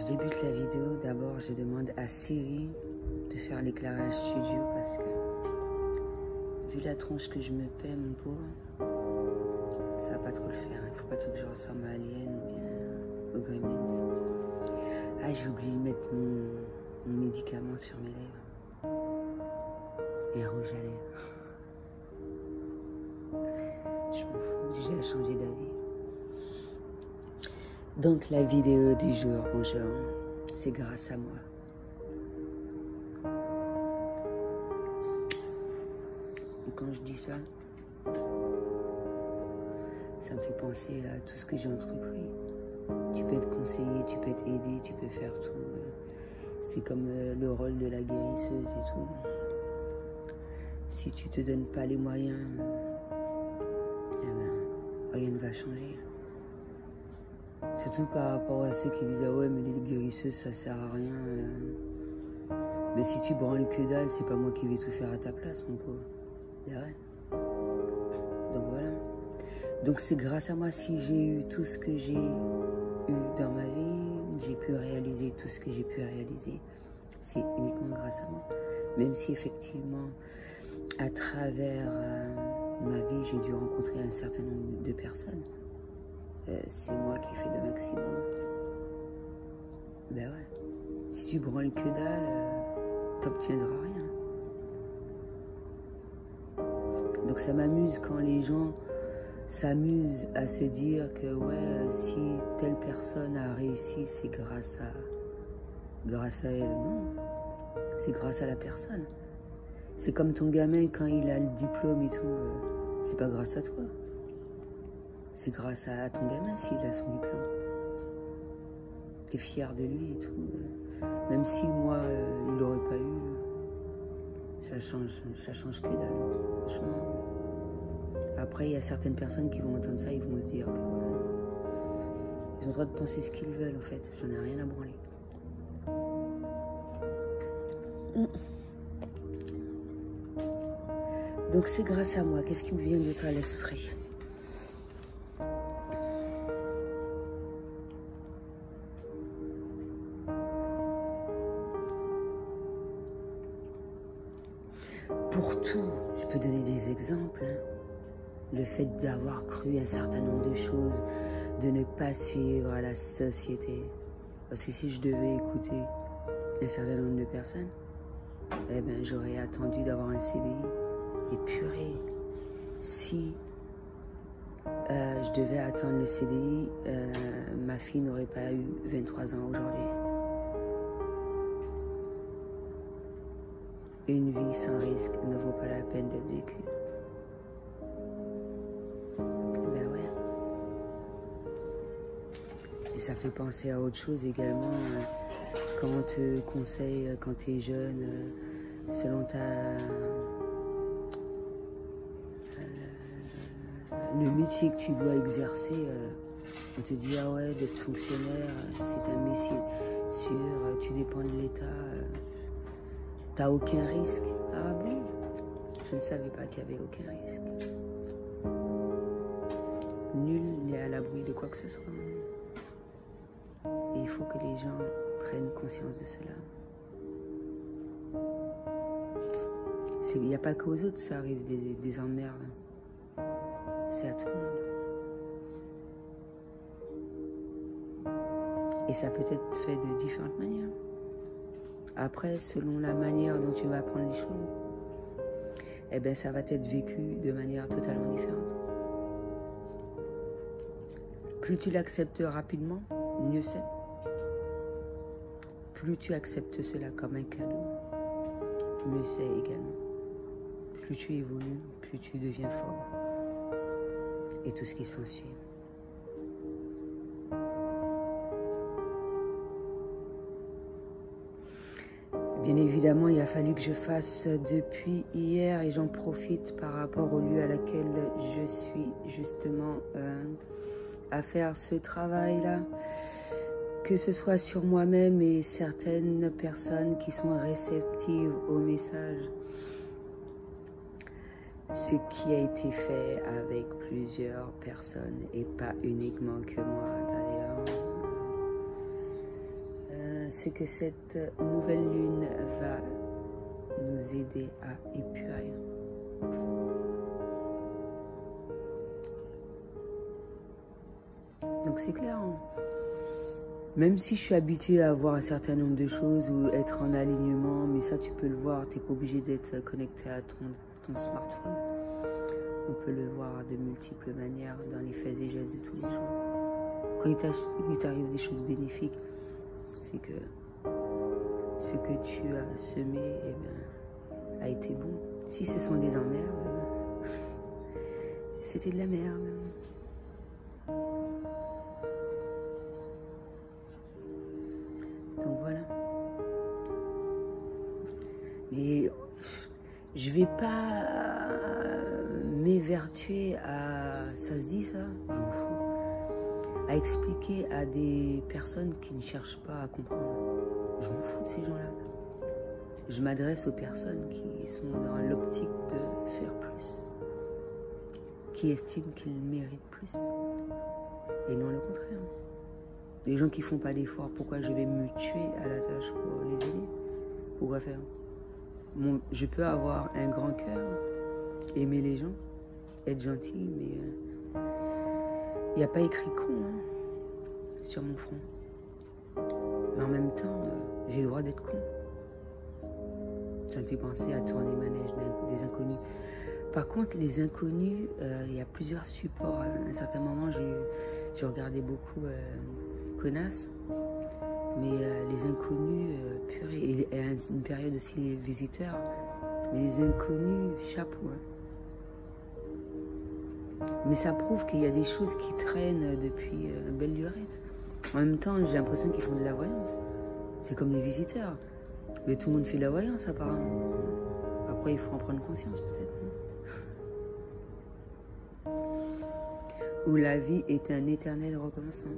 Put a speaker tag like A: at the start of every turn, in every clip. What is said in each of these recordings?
A: je débute la vidéo, d'abord je demande à Siri de faire l'éclairage studio parce que vu la tronche que je me paie, mon pauvre, ça va pas trop le faire. Il faut pas trop que je ressemble à Alien ou bien aux Gremlins. Ah, j'ai oublié de mettre mon médicament sur mes lèvres. Et un rouge à lèvres. Je m'en fous, j'ai changé d'avis. Donc la vidéo du jour, bonjour, c'est grâce à moi. Et quand je dis ça, ça me fait penser à tout ce que j'ai entrepris. Tu peux être conseillé, tu peux être aidé, tu peux faire tout. C'est comme le rôle de la guérisseuse et tout. Si tu te donnes pas les moyens, eh ben, rien ne va changer. Surtout par rapport à ceux qui disent ah ouais mais les guérisseuses ça sert à rien. Mais si tu branles que dalle, c'est pas moi qui vais tout faire à ta place mon pauvre. C'est vrai. Donc voilà. Donc c'est grâce à moi si j'ai eu tout ce que j'ai eu dans ma vie, j'ai pu réaliser tout ce que j'ai pu réaliser. C'est uniquement grâce à moi. Même si effectivement à travers ma vie j'ai dû rencontrer un certain nombre de personnes. C'est moi qui fais le maximum. Ben ouais. Si tu branles que dalle, t'obtiendras rien. Donc ça m'amuse quand les gens s'amusent à se dire que ouais, si telle personne a réussi, c'est grâce à elle. Non, c'est grâce à la personne. C'est comme ton gamin quand il a le diplôme et tout, c'est pas grâce à toi. C'est grâce à ton gamin s'il a son diplôme. T'es fier de lui et tout. Même si moi, il l'aurait pas eu, ça change que dalle. Franchement. Après, il y a certaines personnes qui vont entendre ça, ils vont se dire que ils ont le droit de penser ce qu'ils veulent en fait. J'en ai rien à branler. Donc c'est grâce à moi. Qu'est-ce qui me vient d'autre à l'esprit ? Pour tout, je peux donner des exemples. Le fait d'avoir cru un certain nombre de choses, de ne pas suivre à la société. Parce que si je devais écouter un certain nombre de personnes, eh ben, j'aurais attendu d'avoir un CDI. Et purée, si je devais attendre le CDI, ma fille n'aurait pas eu 23 ans aujourd'hui. Une vie sans risque ne vaut pas la peine d'être vécue. Ben ouais. Et ça fait penser à autre chose également. Quand on te conseille, quand tu es jeune, selon le métier que tu dois exercer, on te dit ah ouais, d'être fonctionnaire, c'est un métier sûr, tu dépends de l'État. T'as aucun risque. Ah bon? Je ne savais pas qu'il n'y avait aucun risque. Nul n'est à l'abri de quoi que ce soit. Et il faut que les gens prennent conscience de cela. Il n'y a pas qu'aux autres, ça arrive des emmerdes. C'est à tout le monde. Et ça peut être fait de différentes manières. Après, selon la manière dont tu vas apprendre les choses, eh ben, ça va être vécu de manière totalement différente. Plus tu l'acceptes rapidement, mieux c'est. Plus tu acceptes cela comme un cadeau, mieux c'est également. Plus tu évolues, plus tu deviens fort. Et tout ce qui s'ensuit. Bien évidemment, il a fallu que je fasse depuis hier et j'en profite par rapport au lieu à laquelle je suis justement à faire ce travail-là. Que ce soit sur moi-même et certaines personnes qui sont réceptives au message. Ce qui a été fait avec plusieurs personnes et pas uniquement que moi d'ailleurs. ce que cette nouvelle lune va nous aider à épurer. Donc c'est clair, hein? Même si je suis habituée à voir un certain nombre de choses ou être en alignement, mais ça tu peux le voir, tu n'es pas obligé d'être connecté à ton smartphone. On peut le voir de multiples manières dans les faits et gestes de tous les jours. Quand il t'arrive des choses bénéfiques, c'est que ce que tu as semé eh bien, a été bon. Si ce sont des emmerdes, c'était de la merde. Donc voilà. Mais je vais pas m'évertuer à... Ça se dit ça? Je m'en fous. À expliquer à des personnes qui ne cherchent pas à comprendre. Je m'en fous de ces gens-là. Je m'adresse aux personnes qui sont dans l'optique de faire plus. Qui estiment qu'ils méritent plus. Et non le contraire. Les gens qui font pas d'efforts, pourquoi je vais me tuer à la tâche pour les aider? Pourquoi faire? Je peux avoir un grand cœur, aimer les gens, être gentil, mais il n'y a pas écrit con hein, sur mon front. Mais en même temps, j'ai le droit d'être con. Ça me fait penser à tourner manège des inconnus. Par contre, les inconnus, il y a plusieurs supports. À un certain moment, j'ai regardé beaucoup Connasse, mais les inconnus, purée, et une période aussi les visiteurs, mais les inconnus, chapeau. Hein. Mais ça prouve qu'il y a des choses qui traînent depuis belle lurette. En même temps, j'ai l'impression qu'ils font de la voyance. C'est comme les visiteurs. Mais tout le monde fait de la voyance apparemment. Après, il faut en prendre conscience peut-être. Où la vie est un éternel recommencement.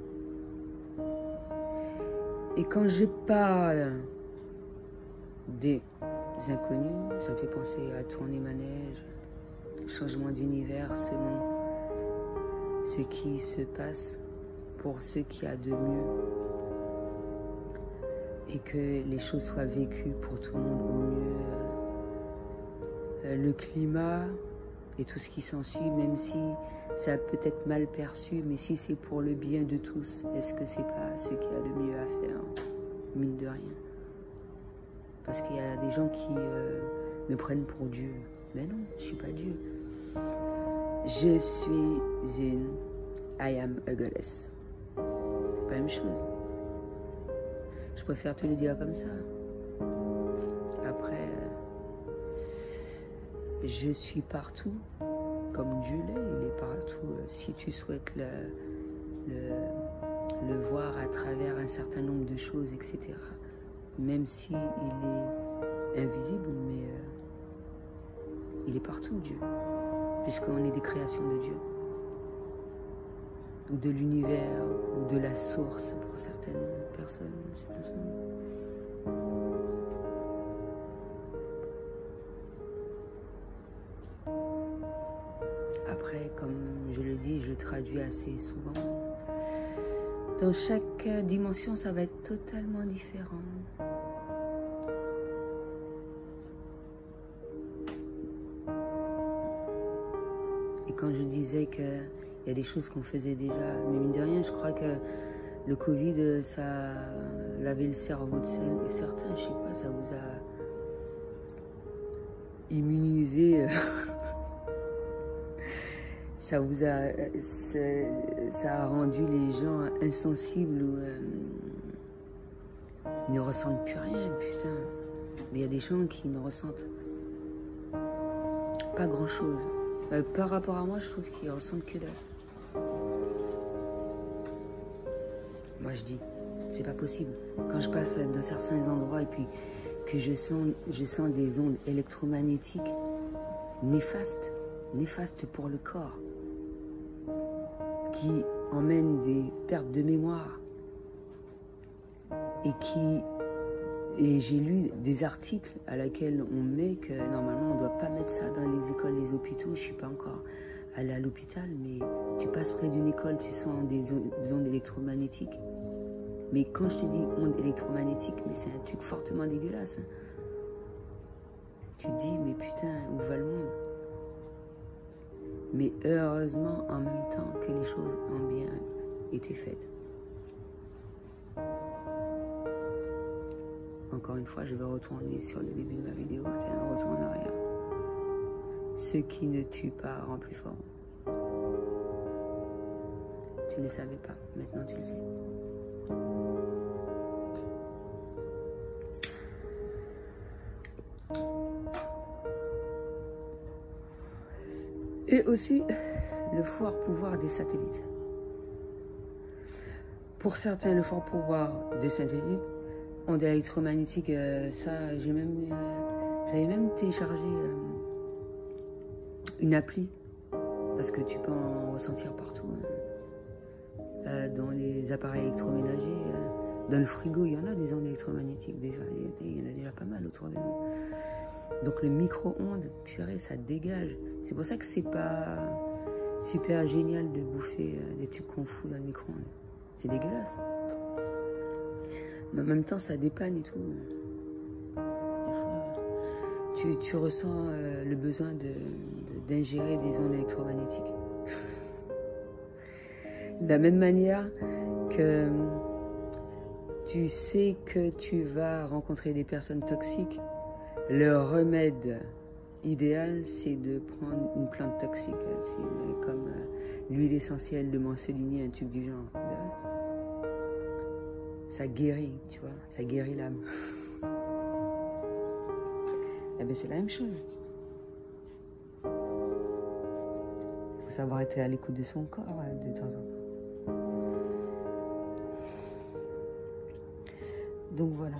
A: Et quand je parle des inconnus, ça me fait penser à tourner manège, changement d'univers selon ce qui se passe pour ce qu'il y a de mieux. Et que les choses soient vécues pour tout le monde au mieux. Le climat et tout ce qui s'ensuit, même si ça peut être mal perçu, mais si c'est pour le bien de tous, est-ce que c'est pas ce qu'il y a de mieux à faire, mine de rien? Parce qu'il y a des gens qui me prennent pour Dieu. Mais non, je suis pas Dieu. Je suis une I am a goddess. C'est pas la même chose. Je préfère te le dire comme ça. Après, je suis partout. Comme Dieu l'est, il est partout. Si tu souhaites le voir à travers un certain nombre de choses, etc. Même si il est invisible, mais il est partout, Dieu. Puisqu'on est des créations de Dieu. Ou de l'univers, ou de la source pour certaines personnes. Après, comme je le dis, je le traduis assez souvent. Dans chaque dimension, ça va être totalement différent. Et quand je disais qu'il y a des choses qu'on faisait déjà, mais mine de rien, je crois que le Covid, ça lavait le cerveau de certains, je sais pas, ça vous a immunisé. Ça a rendu les gens insensibles ou ils ne ressentent plus rien, putain. Mais il y a des gens qui ne ressentent pas grand chose. Par rapport à moi, je trouve qu'ils ressentent que dalle. Moi je dis, c'est pas possible. Quand je passe dans certains endroits et puis que je sens des ondes électromagnétiques néfastes pour le corps, qui emmènent des pertes de mémoire et j'ai lu des articles à laquelle on met que normalement on ne doit pas mettre ça dans les écoles, les hôpitaux. Je suis pas encore allée à l'hôpital, mais tu passes près d'une école, tu sens des ondes électromagnétiques Mais quand je te dis onde électromagnétique, mais c'est un truc fortement dégueulasse. Hein. Tu te dis, mais putain, où va le monde? Mais heureusement, en même temps, que les choses ont bien été faites. Encore une fois, je vais retourner sur le début de ma vidéo, c'est un retour en arrière. Ce qui ne tue pas rend plus fort. Tu ne le savais pas, maintenant tu le sais. Et aussi, le fort pouvoir des satellites. Pour certains, le fort pouvoir des satellites, ondes électromagnétiques, ça, j'avais même téléchargé une appli, parce que tu peux en ressentir partout. Dans les appareils électroménagers, dans le frigo, il y en a des ondes électromagnétiques déjà, il y en a déjà pas mal autour de nous. Donc le micro-ondes, purée, ça dégage. C'est pour ça que c'est pas super génial de bouffer des trucs qu'on fout dans le micro-ondes. C'est dégueulasse. Mais en même temps, ça dépanne et tout. Des fois, tu ressens le besoin d'ingérer des ondes électromagnétiques. De la même manière que tu sais que tu vas rencontrer des personnes toxiques, le remède idéal, c'est de prendre une plante toxique. C'est comme l'huile essentielle de Mansolini, un truc du genre. Ça guérit, tu vois, ça guérit l'âme. Eh bien, c'est la même chose. Il faut savoir être à l'écoute de son corps de temps en temps. Donc voilà.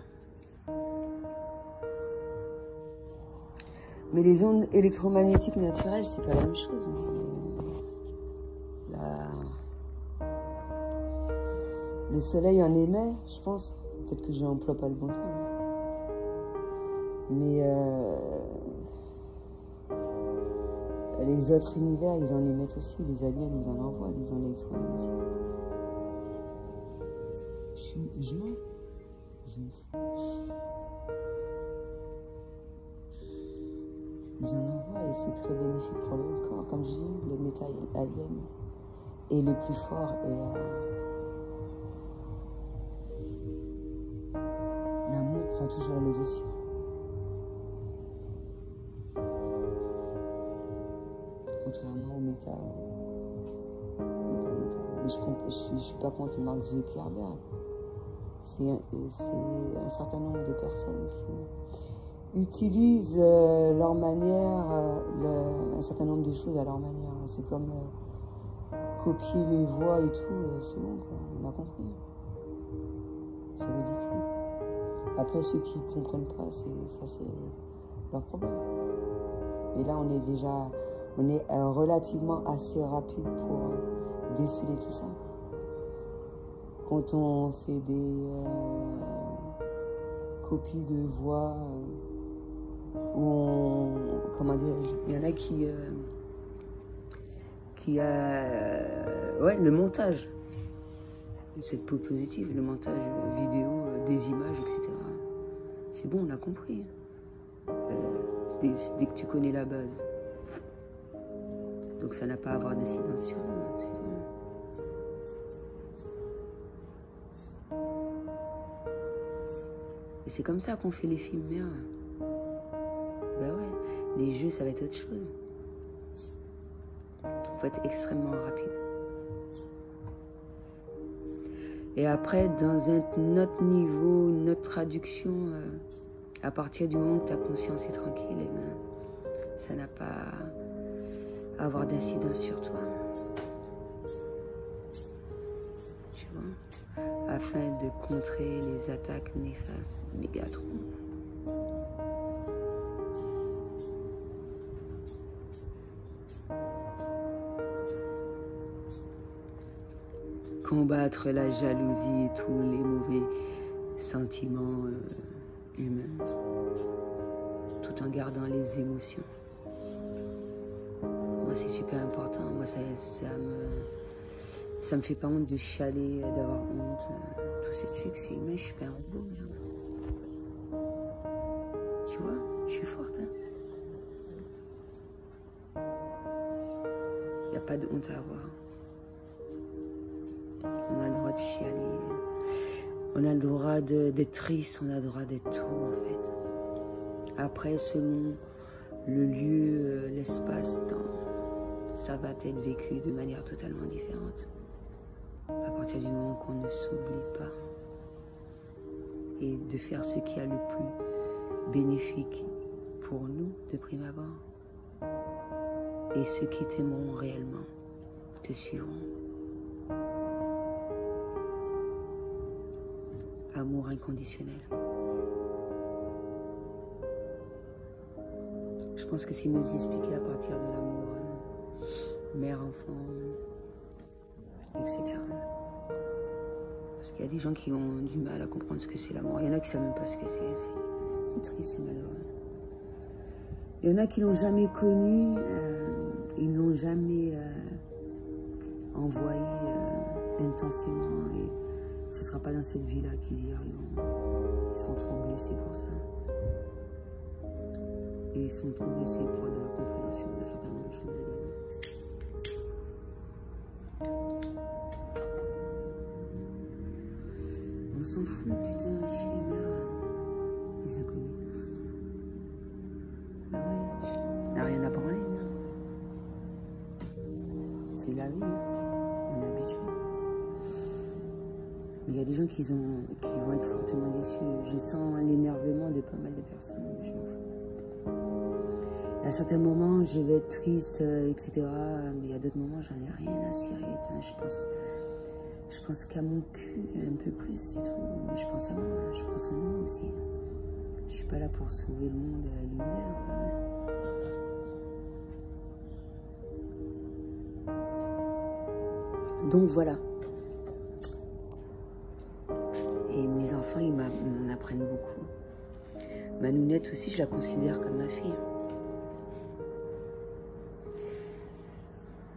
A: Mais les ondes électromagnétiques naturelles, c'est pas la même chose. Le soleil en émet, je pense. Peut-être que je n'emploie pas le bon terme. Mais les autres univers, ils en émettent aussi. Les aliens, ils en envoient des ondes électromagnétiques. Je m'en fous. Ils en envoient et c'est très bénéfique pour le corps. Comme je dis, le métal alien est le plus fort et l'amour prend toujours le dessus. Contrairement au métal. Mais je ne suis pas contre Mark Zuckerberg. C'est un certain nombre de personnes qui utilisent leur manière, un certain nombre de choses à leur manière. C'est comme copier les voix et tout, c'est bon, quoi. On a compris. C'est ridicule. Après, ceux qui ne comprennent pas, ça c'est leur problème. Mais là, on est relativement assez rapide pour déceler tout ça. Quand on fait des copies de voix, comment dire, il y en a ouais, le montage, cette peau positive, le montage vidéo, des images, etc. C'est bon, on a compris. Dès que tu connais la base. Donc ça n'a pas à avoir d'incidence sur nous, c'est bon. Et c'est comme ça qu'on fait les films bien. Ben ouais, les jeux, ça va être autre chose. Il faut être extrêmement rapide. Et après, dans un autre niveau, une autre traduction, à partir du moment où ta conscience est tranquille, eh ben, ça n'a pas à avoir d'incidence sur toi. Tu vois, afin de contrer les attaques néfastes de Mégatron. Combattre la jalousie et tous les mauvais sentiments humains, tout en gardant les émotions. Moi, c'est super important. Moi, Ça me fait pas honte de chialer, d'avoir honte, tous ces trucs. C'est, mais je suis pas un robot, merde. Tu vois, je suis forte, hein. Il n'y a pas de honte à avoir. On a le droit de chialer. On a le droit d'être triste, on a le droit d'être tout, en fait. Après, selon le lieu, l'espace, temps, ça va être vécu de manière totalement différente. À partir du moment qu'on ne s'oublie pas et de faire ce qui est le plus bénéfique pour nous de prime abord. Et ceux qui t'aimeront réellement te suivront. Amour inconditionnel. Je pense que c'est mieux expliqué à partir de l'amour mère-enfant, etc. Parce qu'il y a des gens qui ont du mal à comprendre ce que c'est l'amour. Il y en a qui ne savent même pas ce que c'est. C'est triste, c'est malheureux. Il y en a qui l'ont jamais connu, ils l'ont jamais envoyé intensément. Et ce ne sera pas dans cette vie-là qu'ils y arriveront. Ils sont trop blessés pour ça. Et ils sont trop blessés pour de la compréhension de certaines choses également. On s'en fout, putain, chier, merde. Les inconnus. Ah ouais, n'a rien à branler, merde. C'est la vie, hein. On est habitué. Mais il y a des gens qui vont être fortement déçus. Je sens l'énervement de pas mal de personnes, mais je m'en fous. À certains moments, je vais être triste, etc. Mais il y a d'autres moments, j'en ai rien à cirer. Je pense qu'à mon cul un peu plus, c'est tout. Mais je pense à moi, je pense à moi aussi. Je suis pas là pour sauver le monde, l'univers. Ouais. Donc voilà. Et mes enfants, ils m'en apprennent beaucoup. Ma nounette aussi, je la considère comme ma fille.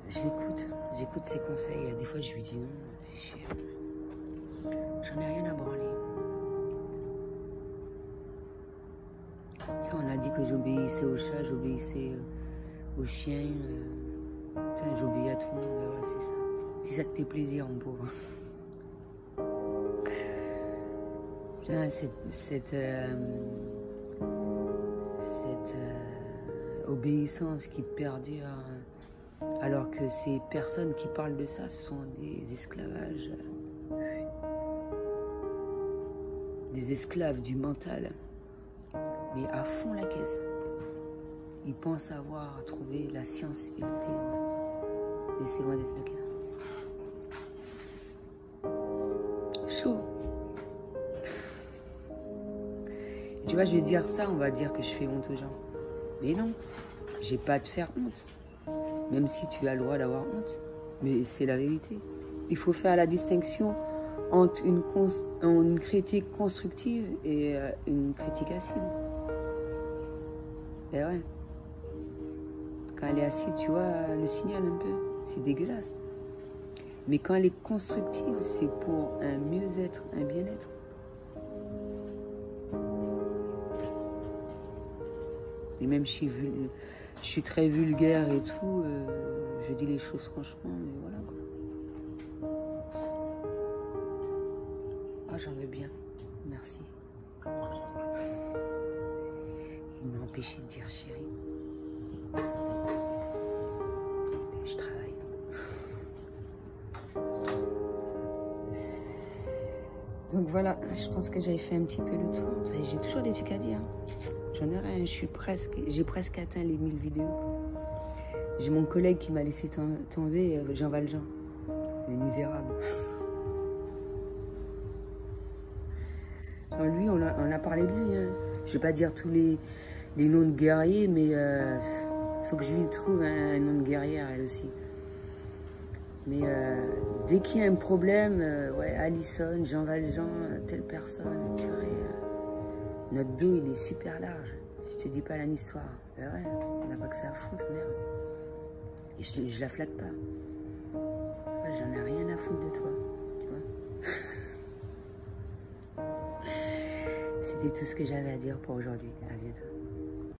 A: Je l'écoute, j'écoute ses conseils. Des fois, je lui dis non, j'en ai rien à branler. Ça, on a dit que j'obéissais au chat, j'obéissais au chien. J'obéis à tout le monde, ouais, c'est ça. Si ça te fait plaisir, mon pauvre. Cette obéissance qui perdure, alors que ces personnes qui parlent de ça, ce sont des esclavages, des esclaves du mental, mais à fond la caisse. Ils pensent avoir trouvé la science ultime, mais c'est loin d'être le cas. Chaud. Tu vois, je vais dire ça, on va dire que je fais honte aux gens. Mais non, j'ai pas à te faire honte. Même si tu as le droit d'avoir honte. Mais c'est la vérité. Il faut faire la distinction entre une critique constructive et une critique acide. Et ouais. Quand elle est acide, tu vois le signal un peu. C'est dégueulasse. Mais quand elle est constructive, c'est pour un mieux-être, un bien-être. Et même je suis très vulgaire et tout, je dis les choses franchement, mais voilà quoi. Ah, j'en veux bien, merci. Il m'a empêché de dire chérie. Je travaille. Donc voilà, je pense que j'avais fait un petit peu le tour. J'ai toujours des trucs à dire. J'en ai rien, j'ai presque atteint les 1000 vidéos. J'ai mon collègue qui m'a laissé tomber, Jean Valjean. Les misérables. Alors lui, on a parlé de lui. Hein. Je vais pas dire tous les noms de guerriers, mais il faut que je lui trouve un nom de guerrière, elle aussi. Mais dès qu'il y a un problème, ouais, Alison, Jean Valjean, telle personne, purée, notre dos, il est super large. Je te dis pas la histoire. Ben ouais, on n'a pas que ça à foutre, merde. Et je la flatte pas. j'en ai rien à foutre de toi, tu vois. C'était tout ce que j'avais à dire pour aujourd'hui. À bientôt.